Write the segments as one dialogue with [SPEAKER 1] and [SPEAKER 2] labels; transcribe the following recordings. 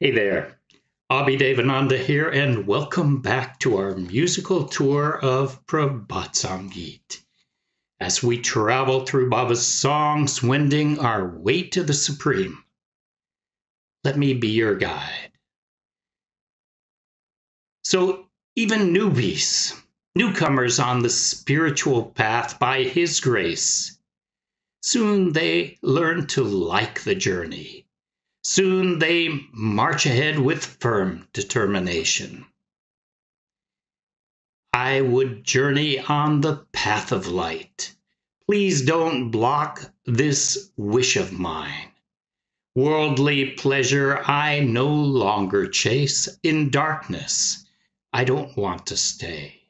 [SPEAKER 1] Hey there, Abhi Devananda here, and welcome back to our musical tour of Prabhat Sangeet. As we travel through Baba's songs, wending our way to the Supreme, let me be your guide. So, even newcomers on the spiritual path by His grace, soon they learn to like the journey. Soon they march ahead with firm determination. I would journey on the path of light. Please don't block this wish of mine. Worldly pleasure I no longer chase. In darkness, I don't want to stay.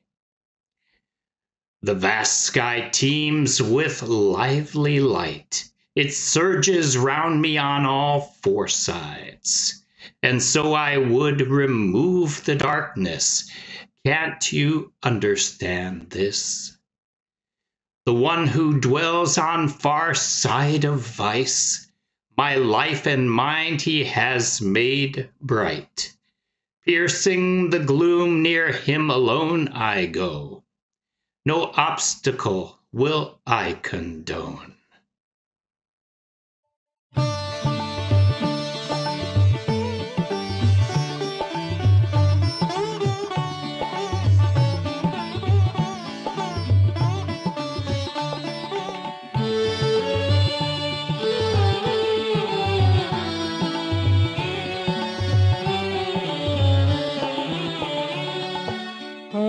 [SPEAKER 1] The vast sky teems with lively light. It surges round me on all four sides. And so I would remove the darkness. Can't you understand this? The one who dwells on far side of vice, my life and mind he has made bright. Piercing the gloom, near him alone I go. No obstacle will I condone.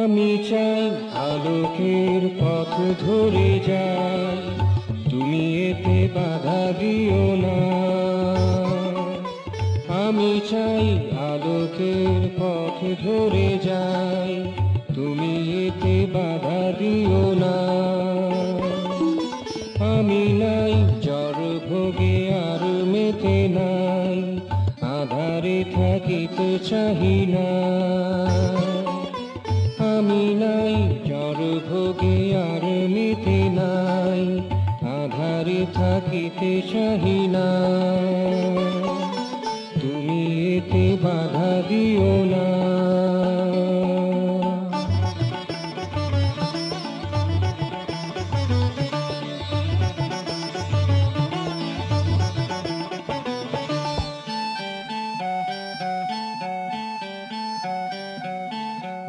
[SPEAKER 2] আমি চাই আলোকের পথ ধরে যাই, তুমি এতে বাধা দিও না। আমি চাই আলোকের পথ ধরে যাই, তুমি এতে বাধা দিও না। আমি নাই জড় ভোগে আর মেতে নাই, আধারে থাকিতে চাহি না। আমি নাই জড় ভোগে আর মেতে নাই, আধারে থাকিতে চাহি না। তুমি এতে বাধা দিও না।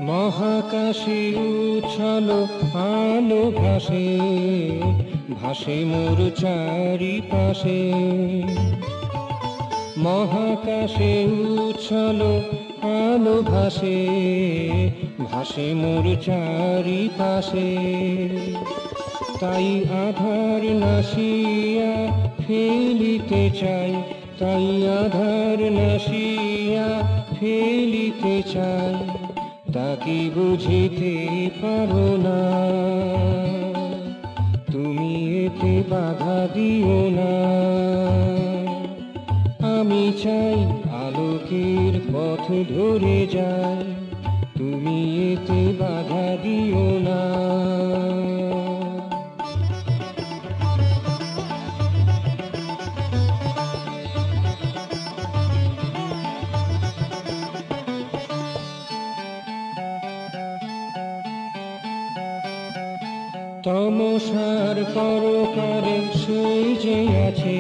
[SPEAKER 2] মহাকাশে উচ্ছল আলো ভাসে, ভাসে মোর চারিপাশে। মহাকাশে উচ্ছল আলো ভাসে, ভাসে মোর চারিপাশে। তাই আধার নাশিয়া ফেলিতে চাই, তাই আধার নাশিয়া ফেলিতে চাই। তাকে বুঝিতে পারো না, তুমি এতে বাধা দিও না। আমি চাই আলোকের পথ ধরে যাই, তুমি এতে বাধা দিও না। তমসার পরকারে সে যে আছে,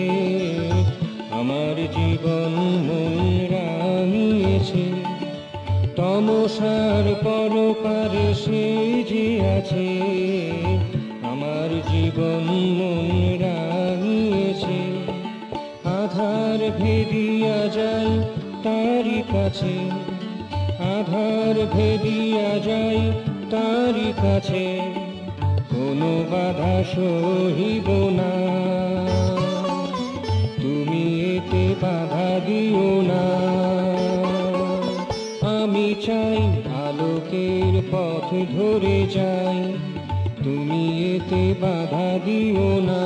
[SPEAKER 2] আমার জীবন মন রাঙিয়েছে। তমসার পরকারে সে যে আছে, আমার জীবন মন রাঙিয়েছে। আধার ভেদিয়া যাই তারি কাছে, আধার ভেদিয়া যাই তারি কাছে। কোনো বাধা সহিব না, তুমি এতে বাধা দিও না। আমি চাই আলোকের পথ ধরে যাই, তুমি এতে বাধা দিও না।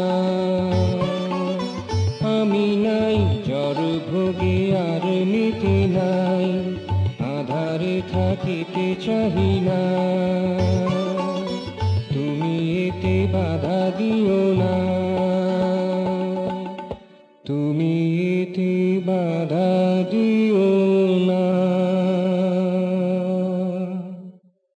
[SPEAKER 2] আমি নাই জড় ভোগে আর নিতে নাই, আধারে থাকিতে চাহি না। তুমি এতে বাধা দিও না, তুমি এতে বাধা দিও